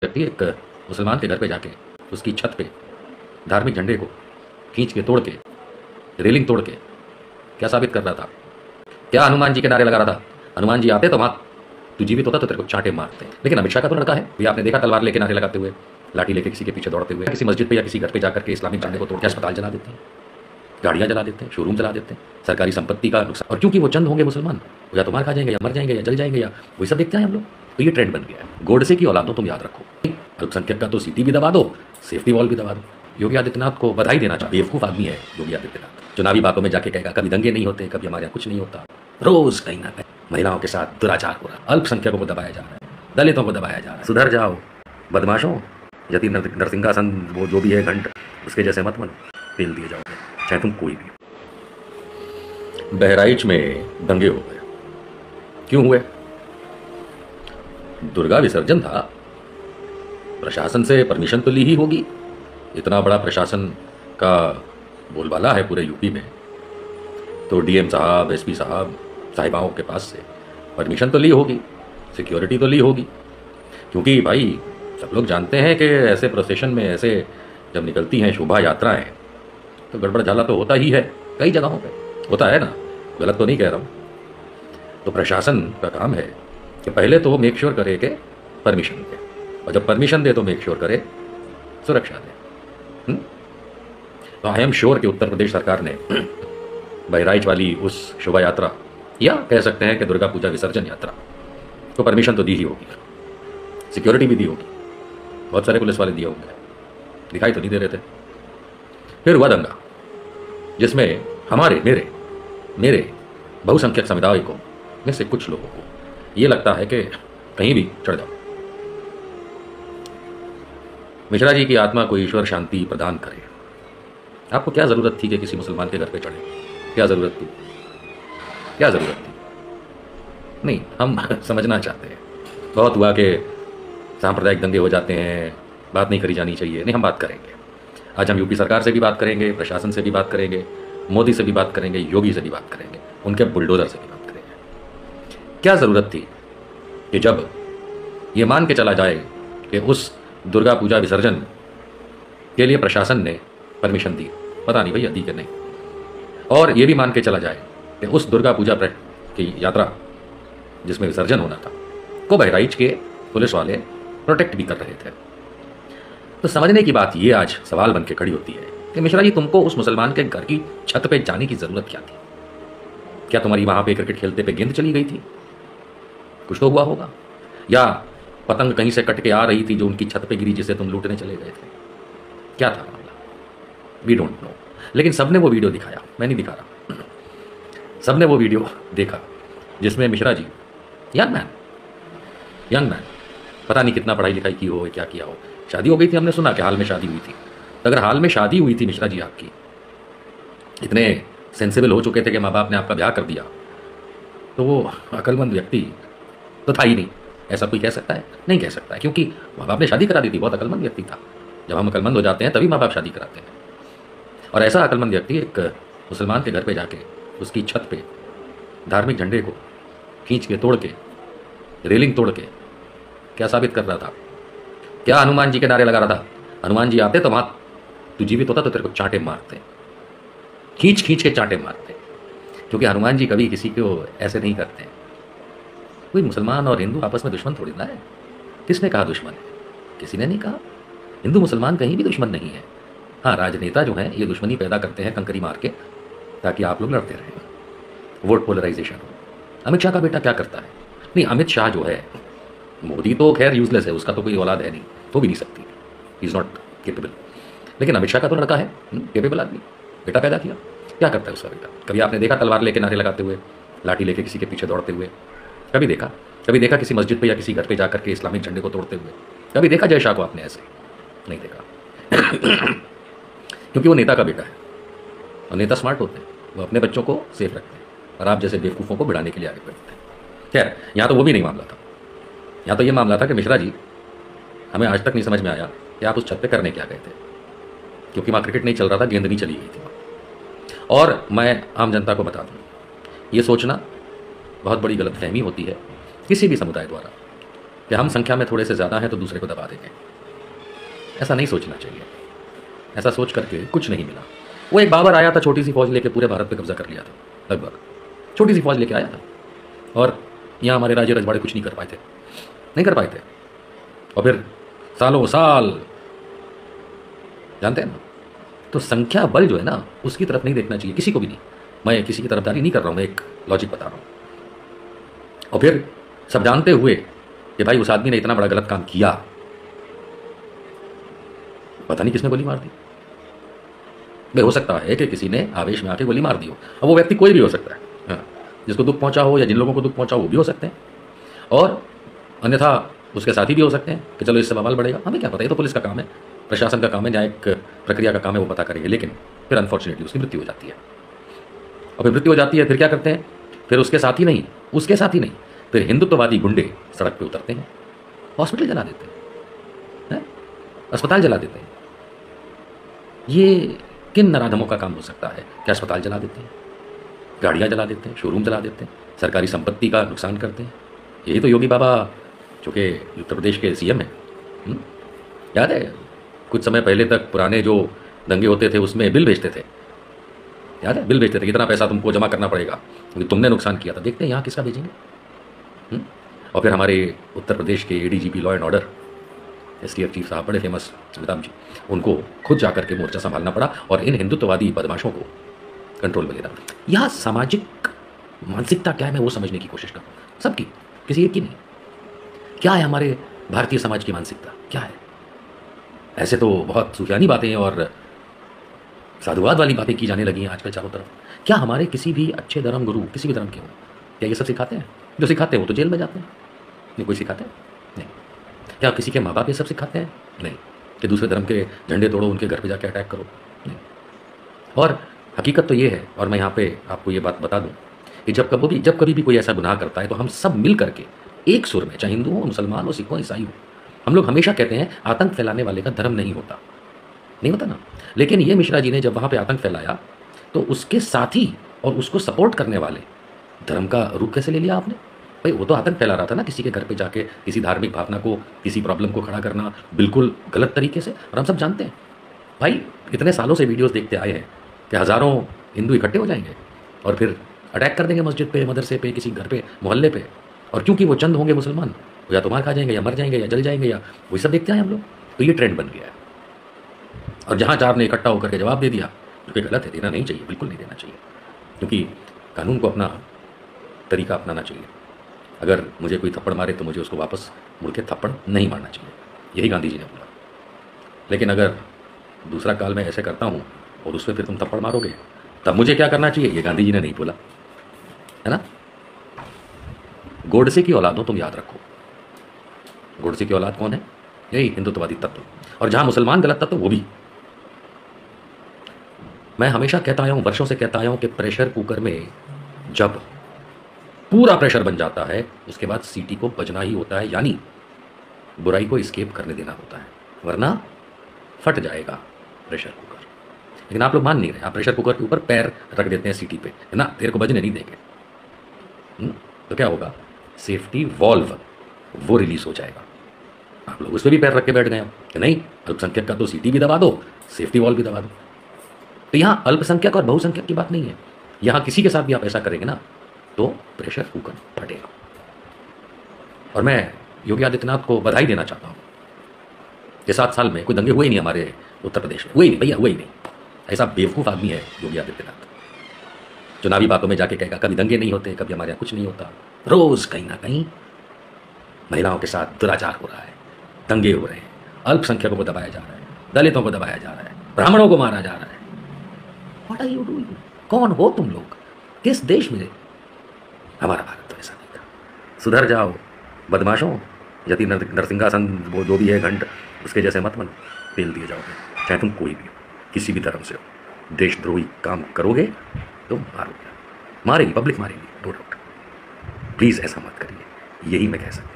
व्यक्ति एक मुसलमान के घर पे जाके उसकी छत पे धार्मिक झंडे को खींच के तोड़ के रेलिंग तोड़ के क्या साबित कर रहा था? क्या हनुमान जी के नारे लगा रहा था? हनुमान जी आते तो वहाँ तू जीवित होता तो तेरे को चांटे मारते। लेकिन अमित शाह का तो लड़का है, ये आपने देखा तलवार लेके नारे लगाते हुए, लाठी लेके किसी के पीछे दौड़ते हुए, किसी मस्जिद पे या किसी घर पे जाकर के इस्लामिक झंडे को तोड़ के अस्पताल जला देते हैं, गाड़ियाँ जला देते हैं, शोरूम जला देते हैं, सरकारी संपत्ति का नुकसान। और क्योंकि वो चंद होंगे मुसलमान, या तो मार खा जाएंगे या मर जाएंगे या जल जाएंगे या वही सब देखते हैं हम लोग। तो ये ट्रेंड बन गया है। गोडसे की औलाद हो तुम, याद रखो। अल्पसंख्यक का तो सीटी भी दबा दो, सेफ्टी वॉल भी दबा दो। योगी आदित्यनाथ को बधाई देना चाहिए, बेवकूफ़ आदमी है योगी आदित्यनाथ। चुनावी बातों में जाके कहेगा कभी दंगे नहीं होते, कभी हमारे यहाँ कुछ नहीं होता। रोज कहीं ना कहीं महिलाओं के साथ दुराचार हो रहा है, अल्पसंख्यकों को दबाया जा रहा है, दलितों को दबाया जा रहा है। सुधर जाओ बदमाशों, यदि नरसिंहासन वो जो भी है घंट, उसके जैसे मत बनो, तेल दिए जाओगे चाहे तुम कोई भी। बहराइच में दंगे हो गए, क्यों हुए? दुर्गा विसर्जन था, प्रशासन से परमिशन तो ली ही होगी। इतना बड़ा प्रशासन का बोलबाला है पूरे यूपी में, तो डीएम साहब, एसपी साहब, साहिबाओं के पास से परमिशन तो ली होगी, सिक्योरिटी तो ली होगी। क्योंकि भाई सब लोग जानते हैं कि ऐसे प्रोसेशन में, ऐसे जब निकलती हैं शोभा यात्राएं, तो गड़बड़ झाला तो होता ही है, कई जगहों पे होता है ना, गलत तो नहीं कह रहा हूँ। तो प्रशासन का काम है कि पहले तो मेक श्योर करे कि परमिशन दे, और जब परमिशन दे तो मेक श्योर करे सुरक्षा दे। तो आई एम श्योर कि उत्तर प्रदेश सरकार ने बहराइच वाली उस शोभा यात्रा, या कह सकते हैं कि दुर्गा पूजा विसर्जन यात्रा को परमिशन तो दी ही होगी, सिक्योरिटी भी दी होगी, बहुत सारे पुलिस वाले दिए होंगे, दिखाई तो नहीं दे रहे थे। फिर हुआ दंगा, जिसमें हमारे मेरे बहुसंख्यक समुदाय में से कुछ लोगों को ये लगता है कि कहीं भी चढ़ जाओ। मिश्रा जी की आत्मा को ईश्वर शांति प्रदान करे। आपको क्या ज़रूरत थी कि किसी मुसलमान के घर पे चढ़े? क्या ज़रूरत थी? क्या ज़रूरत थी? नहीं, हम समझना चाहते हैं। बहुत हुआ कि सांप्रदायिक दंगे हो जाते हैं, बात नहीं करी जानी चाहिए। नहीं, हम बात करेंगे। आज हम यूपी सरकार से भी बात करेंगे, प्रशासन से भी बात करेंगे, मोदी से भी बात करेंगे, योगी से भी बात करेंगे, उनके बुलडोजर से भी बात करेंगे। क्या ज़रूरत थी कि जब ये मान के चला जाए कि उस दुर्गा पूजा विसर्जन के लिए प्रशासन ने परमिशन दी, पता नहीं भैया दी कि नहीं, और ये भी मान के चला जाए कि उस दुर्गा पूजा की यात्रा जिसमें विसर्जन होना था को बहराइच के पुलिस वाले प्रोटेक्ट भी कर रहे थे। तो समझने की बात ये आज सवाल बन के खड़ी होती है कि मिश्रा जी, तुमको उस मुसलमान के घर की छत पे जाने की ज़रूरत क्या थी? क्या तुम्हारी वहाँ पे क्रिकेट खेलते पे गेंद चली गई थी? कुछ तो हुआ होगा, या पतंग कहीं से कट के आ रही थी जो उनकी छत पे गिरी, जिसे तुम लूटने चले गए थे। क्या था मामला? We don't know. लेकिन सबने वो वीडियो दिखाया, मैं नहीं दिखा रहा, सबने वो वीडियो देखा जिसमें मिश्रा जी यंग मैन, पता नहीं कितना पढ़ाई लिखाई की हो, क्या किया हो, शादी हो गई थी, हमने सुना कि हाल में शादी हुई थी। तो अगर हाल में शादी हुई थी मिश्रा जी आपकी, इतने सेंसिबल हो चुके थे कि माँ बाप ने आपका ब्याह कर दिया, तो वो अक्लमंद व्यक्ति तो था ही नहीं। ऐसा कोई कह सकता है? नहीं कह सकता है, क्योंकि माँ बाप ने शादी करा दी थी, बहुत अक्लमंद व्यक्ति था। जब हम अक्लमंद हो जाते हैं तभी माँ बाप शादी कराते हैं। और ऐसा अक्लमंद व्यक्ति एक मुसलमान के घर पे जाके उसकी छत पे धार्मिक झंडे को खींच के तोड़ के रेलिंग तोड़ के क्या साबित कर रहा था? क्या हनुमान जी के नारे लगा रहा था? हनुमान जी आते तो वहाँ तू जीवित होता तो तेरे को चांटे मारते, खींच के चांटे मारते। क्योंकि हनुमान जी कभी किसी को ऐसे नहीं करते। कोई मुसलमान और हिंदू आपस में दुश्मन थोड़ी ना है। किसने कहा दुश्मन है? किसी ने नहीं कहा। हिंदू मुसलमान कहीं भी दुश्मन नहीं है। हाँ, राजनेता जो हैं ये दुश्मनी पैदा करते हैं कंकरी मार के, ताकि आप लोग लड़ते रहें, वोट पोलराइजेशन हो। अमित शाह का बेटा क्या करता है? नहीं, अमित शाह जो है, मोदी तो खैर यूजलेस है, उसका तो कोई औलाद है नहीं, हो भी नहीं सकती, ही इज़ नॉट केपेबल। लेकिन अमित शाह का तो लड़का है, केपेबल आदमी, बेटा पैदा किया। क्या करता है उसका बेटा? कभी आपने देखा तलवार लेके नारे लगाते हुए, लाठी लेके किसी के पीछे दौड़ते हुए? कभी देखा किसी मस्जिद पे या किसी घर पे जाकर के इस्लामिक झंडे को तोड़ते हुए? कभी देखा जय शाह को आपने ऐसे? नहीं देखा। क्योंकि वो नेता का बेटा है, और नेता स्मार्ट होते हैं, वो अपने बच्चों को सेफ रखते हैं, और आप जैसे बेवकूफ़ों को भिड़ाने के लिए आगे बढ़ते हैं। खैर, यहाँ तो वो भी नहीं मामला था। यहाँ तो ये मामला था कि मिश्रा जी, हमें आज तक नहीं समझ में आया कि आप उस छत पे करने क्या गए थे, क्योंकि वहाँ क्रिकेट नहीं चल रहा था, गेंद नहीं चली गई थी। और मैं आम जनता को बता दूँ, ये सोचना बहुत बड़ी गलतफहमी होती है किसी भी समुदाय द्वारा कि हम संख्या में थोड़े से ज़्यादा हैं तो दूसरे को दबा देंगे। ऐसा नहीं सोचना चाहिए। ऐसा सोच करके कुछ नहीं मिला। वो एक बाबर आया था, छोटी सी फौज लेके पूरे भारत पे कब्जा कर लिया था, लगभग छोटी सी फौज लेके आया था, और यहाँ हमारे राजे रजवाड़े कुछ नहीं कर पाए थे, नहीं कर पाए थे। और फिर सालों साल, जानते हैं ना, तो संख्या बल जो है ना, उसकी तरफ नहीं देखना चाहिए किसी को भी नहीं। मैं किसी की तरफदारी नहीं कर रहा हूँ, मैं एक लॉजिक बता रहा हूँ। और फिर सब जानते हुए कि भाई उस आदमी ने इतना बड़ा गलत काम किया, पता नहीं किसने गोली मार दी। भाई हो सकता है कि किसी ने आवेश में आके गोली मार दी हो। अब वो व्यक्ति कोई भी हो सकता है, हाँ, जिसको दुख पहुंचा हो या जिन लोगों को दुख पहुंचा हो वो भी हो सकते हैं, और अन्यथा उसके साथी भी हो सकते हैं कि चलो इससे बवाल बढ़ेगा। हमें क्या पता, ये तो पुलिस का काम है, प्रशासन का काम है, न्यायिक प्रक्रिया का काम है, वो पता करेंगे। लेकिन फिर अनफॉर्चुनेटली उसकी मृत्यु हो जाती है। और फिर मृत्यु हो जाती है, फिर क्या करते हैं? फिर उसके साथ ही नहीं, फिर हिंदुत्ववादी गुंडे सड़क पे उतरते हैं, हॉस्पिटल जला देते हैं, अस्पताल जला देते हैं। ये किन नराधमों का काम हो सकता है कि अस्पताल जला देते हैं, गाड़ियाँ जला देते हैं, शोरूम जला देते हैं, सरकारी संपत्ति का नुकसान करते हैं। यही तो योगी बाबा, जो कि उत्तर प्रदेश के सीएम हैं, याद है कुछ समय पहले तक पुराने जो दंगे होते थे उसमें बिल भेजते थे, याद है, बिल भेजते थे, कितना पैसा तुमको जमा करना पड़ेगा क्योंकि तुमने नुकसान किया था। देखते हैं यहाँ किसका भेजेंगे। और फिर हमारे उत्तर प्रदेश के ADGP law and order STF chief साहब, बड़े फेमस अमिताभ जी, उनको खुद जाकर के मोर्चा संभालना पड़ा और इन हिंदुत्ववादी बदमाशों को कंट्रोल में लेना। यह सामाजिक मानसिकता क्या है, मैं वो समझने की कोशिश करूँ, सबकी, किसी एक की नहीं। क्या है हमारे भारतीय समाज की मानसिकता, क्या है? ऐसे तो बहुत सूफियानी बातें और साधुवाद वाली बातें की जाने लगी हैं आजकल चारों तरफ। क्या हमारे किसी भी अच्छे धर्म गुरु, किसी भी धर्म के हो, क्या ये सब सिखाते हैं? जो सिखाते हैं वो तो जेल में जाते हैं। नहीं, कोई सिखाते हैं? नहीं। क्या किसी के माँ बाप ये सब सिखाते हैं? नहीं। कि दूसरे धर्म के झंडे तोड़ो, उनके घर पे जाके अटैक करो? नहीं। और हकीकत तो ये है, और मैं यहाँ पे आपको ये बात बता दूँ कि जब कभी भी कोई ऐसा गुनाह करता है तो हम सब मिल करके एक सुर में, चाहे हिंदू हो, मुसलमान हो, सिख हो, ईसाई हो, हम लोग हमेशा कहते हैं आतंक फैलाने वाले का धर्म नहीं होता, नहीं होता ना। लेकिन ये मिश्रा जी ने जब वहाँ पे आतंक फैलाया तो उसके साथी और उसको सपोर्ट करने वाले धर्म का रूप कैसे ले लिया आपने? भाई वो तो आतंक फैला रहा था ना, किसी के घर पे जाके किसी धार्मिक भावना को, किसी प्रॉब्लम को खड़ा करना बिल्कुल गलत तरीके से। और हम सब जानते हैं भाई, इतने सालों से वीडियोस देखते आए हैं कि हज़ारों हिंदू इकट्ठे हो जाएंगे और फिर अटैक कर देंगे मस्जिद पे, मदरसे पे, किसी घर पे, मोहल्ले पे, और क्योंकि वो चंद होंगे मुसलमान, या तो मार खा जाएंगे, या मर जाएंगे, या जल जाएंगे, या वही सब देखते हैं हम लोग। तो ये ट्रेंड बन गया है। और जहाँ चार ने इकट्ठा होकर के जवाब दे दिया, जो कि गलत है, देना नहीं चाहिए, बिल्कुल नहीं देना चाहिए, क्योंकि कानून को अपना तरीका अपनाना चाहिए। अगर मुझे कोई थप्पड़ मारे तो मुझे उसको वापस मुड़ के थप्पड़ नहीं मारना चाहिए, यही गांधी जी ने बोला। लेकिन अगर दूसरा काल में ऐसे करता हूँ और उसमें फिर तुम थप्पड़ मारोगे, तब मुझे क्या करना चाहिए, ये गांधी जी ने नहीं बोला, है ना। गोडसे की औलाद हो तुम, याद रखो। गोडसे की औलाद कौन है? यही हिंदुत्ववादी तत्व। और जहां मुसलमान गलत तत्व, वो भी। मैं हमेशा कहता आया हूं, वर्षों से कहता आया हूं कि प्रेशर कुकर में जब पूरा प्रेशर बन जाता है उसके बाद सीटी को बजना ही होता है, यानी बुराई को एस्केप करने देना होता है, वरना फट जाएगा प्रेशर कुकर। लेकिन आप लोग मान नहीं रहे, आप प्रेशर कुकर के ऊपर पैर रख देते हैं सीटी पे, है ना, तेरे को बजने नहीं देंगे। तो क्या होगा? सेफ्टी वॉल्व वो रिलीज हो जाएगा। आप लोग उस पर भी पैर रख के बैठ गए हो कि नहीं, अल्पसंख्यक का तो सीटी भी दबा दो, सेफ्टी वॉल्व भी दबा दो। तो यहाँ अल्पसंख्यक और बहुसंख्यक की बात नहीं है, यहाँ किसी के साथ भी आप ऐसा करेंगे ना तो प्रेशर कुकर फटेगा। और मैं योगी आदित्यनाथ को बधाई देना चाहता हूँ कि 7 साल में कोई दंगे हुए ही नहीं हमारे उत्तर प्रदेश में, हुए ही नहीं भैया, हुए ही नहीं। ऐसा बेवकूफ़ आदमी है योगी आदित्यनाथ, चुनावी बातों में जाके कहेगा कभी दंगे नहीं होते, कभी हमारे यहाँ कुछ नहीं होता। रोज़ कहीं ना कहीं महिलाओं के साथ दुराचार हो रहा है, दंगे हो रहे हैं, अल्पसंख्यकों को दबाया जा रहा है, दलितों को दबाया जा रहा है, ब्राह्मणों को मारा जा रहा है। What are you doing? कौन हो तुम लोग? किस देश में? हमारा भारत तो ऐसा नहीं था। सुधर जाओ बदमाशों, यदि नरसिंहासन वो जो भी है घंट, उसके जैसे मत बनो, पेल दिए जाओगे। चाहे तुम कोई भी हो, किसी भी धर्म से हो, देशद्रोही काम करोगे तो मारोगे, मारेगी, पब्लिक मारेगी, नो डाउट। प्लीज़ ऐसा मत करिए, यही मैं कह सकता हूँ।